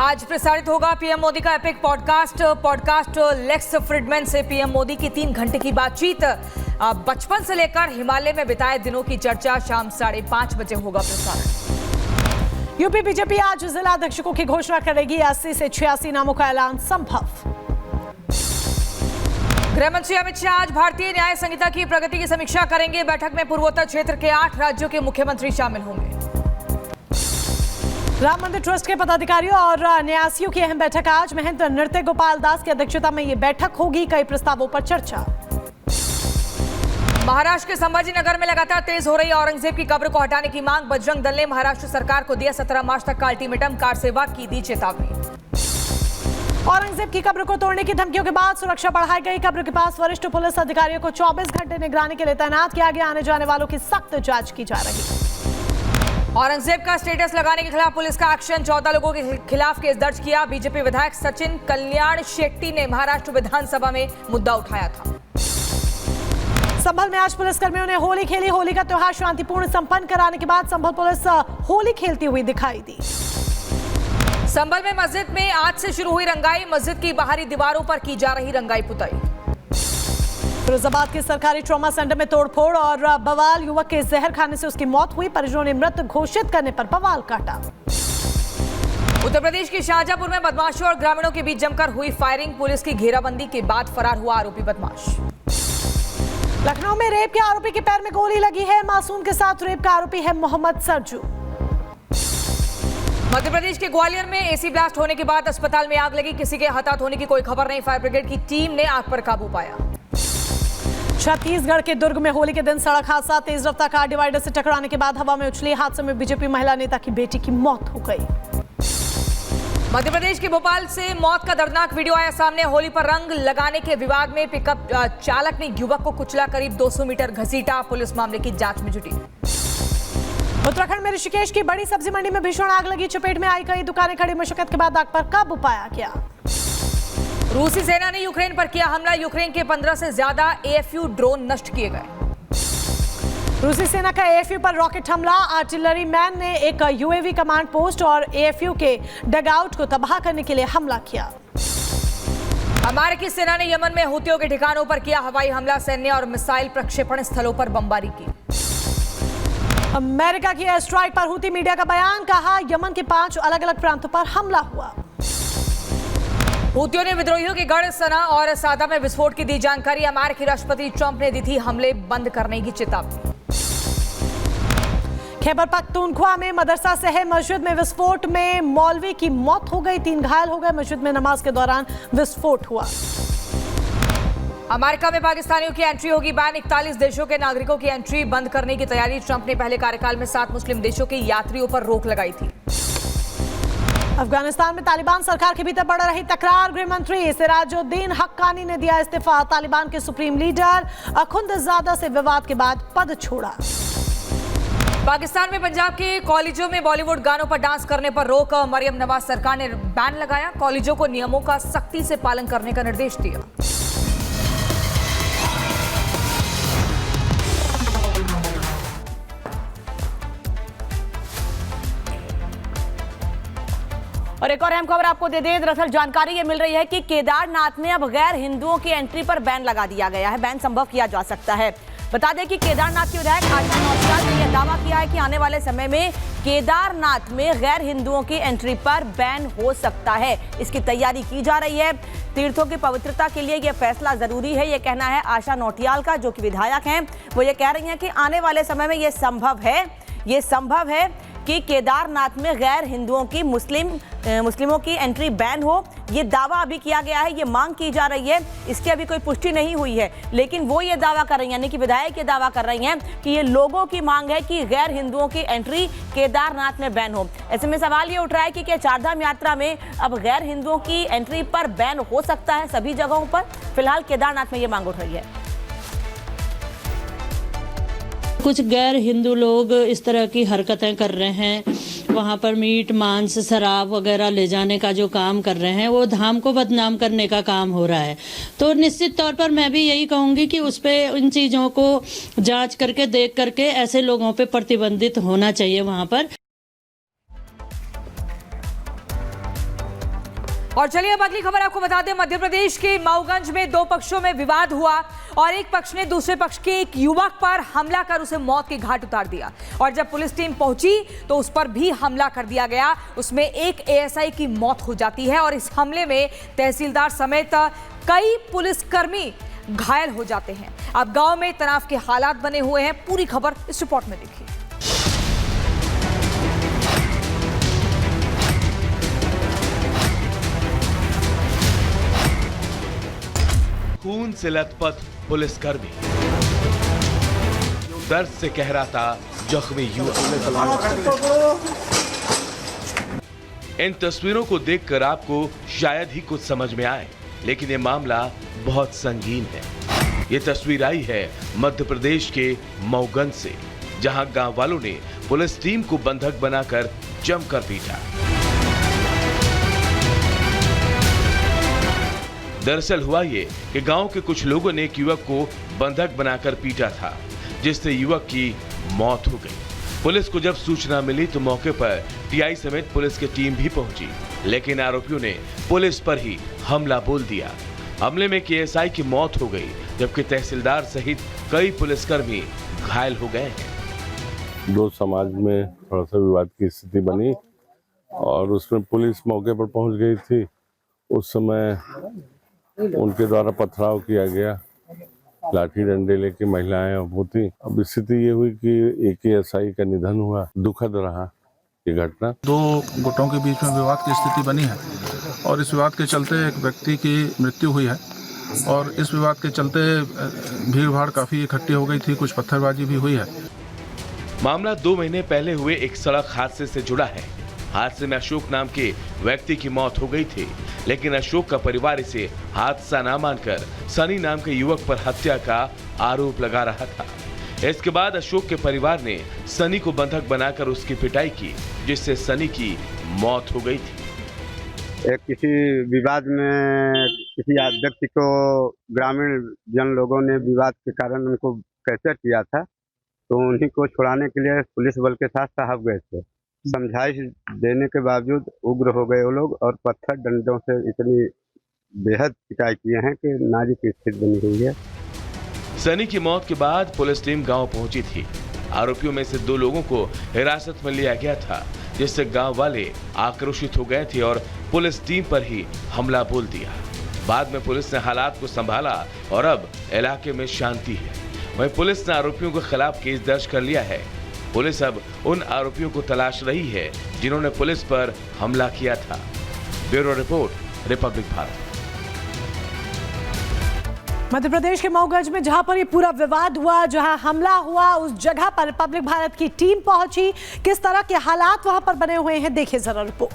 आज प्रसारित होगा पीएम मोदी का एपिक पॉडकास्ट लेक्स फ्रिडमैन से पीएम मोदी की 3 घंटे की बातचीत। बचपन से लेकर हिमालय में बिताए दिनों की चर्चा शाम 5:30 बजे होगा प्रसारण। यूपी बीजेपी आज जिला अध्यक्षों की घोषणा करेगी। 80 से 86 नामों का ऐलान संभव। गृह मंत्री अमित शाह आज भारतीय न्याय संहिता की प्रगति की समीक्षा करेंगे। बैठक में पूर्वोत्तर क्षेत्र के 8 राज्यों के मुख्यमंत्री शामिल होंगे। राम मंदिर ट्रस्ट के पदाधिकारियों और न्यासियों की अहम बैठक आज। महंत नृत्य गोपाल दास की अध्यक्षता में ये बैठक होगी। कई प्रस्तावों पर चर्चा। महाराष्ट्र के संभाजी नगर में लगातार तेज हो रही औरंगजेब की कब्र को हटाने की मांग। बजरंग दल ने महाराष्ट्र सरकार को दिया 17 मार्च तक का अल्टीमेटम। कार सेवा की दी चेतावनी। औरंगजेब की कब्र को तोड़ने की धमकियों के बाद सुरक्षा बढ़ाई गई। कब्र के पास वरिष्ठ पुलिस अधिकारियों को 24 घंटे निगरानी के लिए तैनात किया गया। आने जाने वालों की सख्त जांच की जा रही। औरंगजेब का स्टेटस लगाने के खिलाफ पुलिस का एक्शन। 14 लोगों के खिलाफ केस दर्ज किया। बीजेपी विधायक सचिन कल्याण शेट्टी ने महाराष्ट्र विधानसभा में मुद्दा उठाया था। संभल में आज पुलिसकर्मियों ने होली खेली। होली का त्योहार शांतिपूर्ण संपन्न कराने के बाद संभल पुलिस होली खेलती हुई दिखाई दी। संभल में मस्जिद में आज से शुरू हुई रंगाई। मस्जिद की बाहरी दीवारों पर की जा रही रंगाई पुताई। फिरोजाबाद के सरकारी ट्रॉमा सेंटर में तोड़फोड़ और बवाल। युवक के जहर खाने से उसकी मौत हुई। परिजनों ने मृत घोषित करने पर बवाल काटा। उत्तर प्रदेश के शाहजहांपुर में बदमाशों और ग्रामीणों के बीच जमकर हुई फायरिंग। पुलिस की घेराबंदी के बाद फरार हुआ आरोपी बदमाश। लखनऊ में रेप के आरोपी के पैर में गोली लगी है। मासूम के साथ रेप का आरोपी है मोहम्मद सरजू। मध्य प्रदेश के ग्वालियर में एसी ब्लास्ट होने के बाद अस्पताल में आग लगी। किसी के हताहत होने की कोई खबर नहीं। फायर ब्रिगेड की टीम ने आग पर काबू पाया। छत्तीसगढ़ के दुर्ग में होली के दिन सड़क हादसा। तेज रफ्तार कार डिवाइडर से टकराने के बाद हवा में उछली। हादसे में बीजेपी महिला नेता की बेटी की मौत हो गई। मध्य प्रदेश के भोपाल से मौत का दर्दनाक वीडियो आया सामने। होली पर रंग लगाने के विवाद में पिकअप चालक ने युवक को कुचला, करीब 200 मीटर घसीटा। पुलिस मामले की जांच में जुटी। उत्तराखंड में ऋषिकेश की बड़ी सब्जी मंडी में भीषण आग लगी। चपेट में आई कई दुकानें। कड़ी मशक्कत के बाद आग पर काबू पाया गया। रूसी सेना ने यूक्रेन पर किया हमला। यूक्रेन के 15 से ज्यादा AFU ड्रोन नष्ट किए गए। रूसी सेना का AFU पर रॉकेट हमला। आर्टिलरी मैन ने एक UAV कमांड पोस्ट और AFU के डगआउट को तबाह करने के लिए हमला किया। अमेरिकी सेना ने यमन में हुतियों के ठिकानों पर किया हवाई हमला। सैन्य और मिसाइल प्रक्षेपण स्थलों पर बमबारी की। अमेरिका की एयर स्ट्राइक पर हुती मीडिया का बयान। कहा यमन के 5 अलग अलग प्रांतों पर हमला हुआ। हुतियों ने विद्रोहियों के गढ़ सना और सादा में विस्फोट की दी जानकारी। अमेरिकी राष्ट्रपति ट्रंप ने दी थी हमले बंद करने की चेतावनी। खैबर पख्तूनख्वा में मदरसा सह मस्जिद में विस्फोट में मौलवी की मौत हो गई। 3 घायल हो गए। मस्जिद में नमाज के दौरान विस्फोट हुआ। अमेरिका में पाकिस्तानियों की एंट्री होगी बैन। 41 देशों के नागरिकों की एंट्री बंद करने की तैयारी। ट्रंप ने पहले कार्यकाल में 7 मुस्लिम देशों के यात्रियों पर रोक लगाई थी। अफगानिस्तान में तालिबान सरकार के भीतर बढ़ रही तकरार। गृह मंत्री सिराजुद्दीन हक्कानी ने दिया इस्तीफा। तालिबान के सुप्रीम लीडर अखुंदजादा से विवाद के बाद पद छोड़ा। पाकिस्तान में पंजाब के कॉलेजों में बॉलीवुड गानों पर डांस करने पर रोक। मरियम नवाज सरकार ने बैन लगाया। कॉलेजों को नियमों का सख्ती से पालन करने का निर्देश दिया। और एक और अहम खबर आपको दे दें। दरअसल जानकारी ये मिल रही है कि केदारनाथ में अब गैर हिंदुओं की एंट्री पर बैन लगा दिया गया है। बैन संभव किया जा सकता है। बता दें कि केदारनाथ के विधायक आशा नौटियाल ने यह दावा किया है कि आने वाले समय में केदारनाथ में गैर हिंदुओं की एंट्री पर बैन हो सकता है। इसकी तैयारी की जा रही है। तीर्थों की पवित्रता के लिए यह फैसला जरूरी है, यह कहना है आशा नौटियाल का, जो कि विधायक हैं। वो ये कह रही हैं कि आने वाले समय में ये संभव है कि केदारनाथ में गैर हिंदुओं की मुस्लिमों की एंट्री बैन हो। ये दावा अभी किया गया है, ये मांग की जा रही है। इसकी अभी कोई पुष्टि नहीं हुई है, लेकिन वो ये दावा कर रही हैं, यानी कि विधायक ये दावा कर रही हैं कि ये लोगों की मांग है कि गैर हिंदुओं की एंट्री केदारनाथ में बैन हो। ऐसे में सवाल ये उठ रहा है कि क्या चारधाम यात्रा में अब गैर हिंदुओं की एंट्री पर बैन हो सकता है सभी जगहों पर? फिलहाल केदारनाथ में ये मांग उठ रही है। कुछ गैर हिंदू लोग इस तरह की हरकतें कर रहे हैं। वहाँ पर मीट मांस शराब वगैरह ले जाने का जो काम कर रहे हैं, वो धाम को बदनाम करने का काम हो रहा है। तो निश्चित तौर पर मैं भी यही कहूँगी कि उस पर इन चीज़ों को जांच करके देख करके ऐसे लोगों पे प्रतिबंधित होना चाहिए वहाँ पर। और चलिए अब अगली खबर आपको बता दें। मध्य प्रदेश के मऊगंज में दो पक्षों में विवाद हुआ और एक पक्ष ने दूसरे पक्ष के एक युवक पर हमला कर उसे मौत के घाट उतार दिया और जब पुलिस टीम पहुंची तो उस पर भी हमला कर दिया गया। उसमें एक एएसआई की मौत हो जाती है और इस हमले में तहसीलदार समेत कई पुलिसकर्मी घायल हो जाते हैं। अब गांव में तनाव के हालात बने हुए हैं। पूरी खबर इस रिपोर्ट में देखिए। खून से लथपथ पुलिसकर्मी, दर्द से कह रहा था जख्मी युवक। इन तस्वीरों को देखकर आपको शायद ही कुछ समझ में आए, लेकिन ये मामला बहुत संगीन है। ये तस्वीर आई है मध्य प्रदेश के मऊगंज से, जहां गांव वालों ने पुलिस टीम को बंधक बनाकर जमकर पीटा। दरअसल हुआ ये कि गांव के कुछ लोगों ने एक युवक को बंधक बनाकर पीटा था, जिससे युवक की मौत हो गई। पुलिस को जब सूचना मिली तो मौके पर टीआई समेत पुलिस की टीम भी पहुंची, लेकिन आरोपियों ने पुलिस पर ही हमला बोल दिया। हमले में एएसआई की मौत हो गई, जबकि तहसीलदार सहित कई पुलिसकर्मी घायल हो गए हैं। दो समाज में थोड़ा सा विवाद की स्थिति बनी और उसमें पुलिस मौके पर पहुंच गई थी। उस समय उनके द्वारा पथराव किया गया, लाठी डंडे लेके महिलाएं होती। अब स्थिति ये हुई कि एक एएसआई का निधन हुआ। दुखद रहा ये घटना। दो गुटों के बीच में विवाद की स्थिति बनी है और इस विवाद के चलते एक व्यक्ति की मृत्यु हुई है और इस विवाद के चलते भीड़ भाड़ काफी इकट्ठी हो गई थी, कुछ पत्थरबाजी भी हुई है। मामला 2 महीने पहले हुए एक सड़क हादसे से जुड़ा है। हादसे में अशोक नाम के व्यक्ति की मौत हो गई थी, लेकिन अशोक का परिवार इसे हादसा न मानकर सनी नाम के युवक पर हत्या का आरोप लगा रहा था। इसके बाद अशोक के परिवार ने सनी को बंधक बनाकर उसकी पिटाई की, जिससे सनी की मौत हो गई थी। किसी विवाद में किसी व्यक्ति को ग्रामीण जन लोगों ने विवाद के कारण उनको कैप्चर किया था, तो उन्हीं को छुड़ाने के लिए पुलिस बल के साथ साहब गए थे। समझाइश देने के बावजूद उग्र हो गए वो लोग और पत्थर डंडों से इतनी बेहद पिटाई किए हैं कि नाजुक स्थिति बनी हुई है। सनी की मौत के बाद पुलिस टीम गांव पहुंची थी। आरोपियों में से 2 लोगों को हिरासत में लिया गया था, जिससे गांव वाले आक्रोशित हो गए थे और पुलिस टीम पर ही हमला बोल दिया। बाद में पुलिस ने हालात को संभाला और अब इलाके में शांति है। वहीं पुलिस ने आरोपियों के खिलाफ केस दर्ज कर लिया है। पुलिस अब उन आरोपियों को तलाश रही है जिन्होंने पुलिस पर हमला किया था। Bureau report, Republic Bharat. Madhya Pradesh के मऊगंज में जहां पर ये पूरा विवाद हुआ, जहां हमला हुआ, उस जगह पर रिपब्लिक भारत की टीम पहुंची। किस तरह के हालात वहां पर बने हुए हैं, देखिए जरा रिपोर्ट।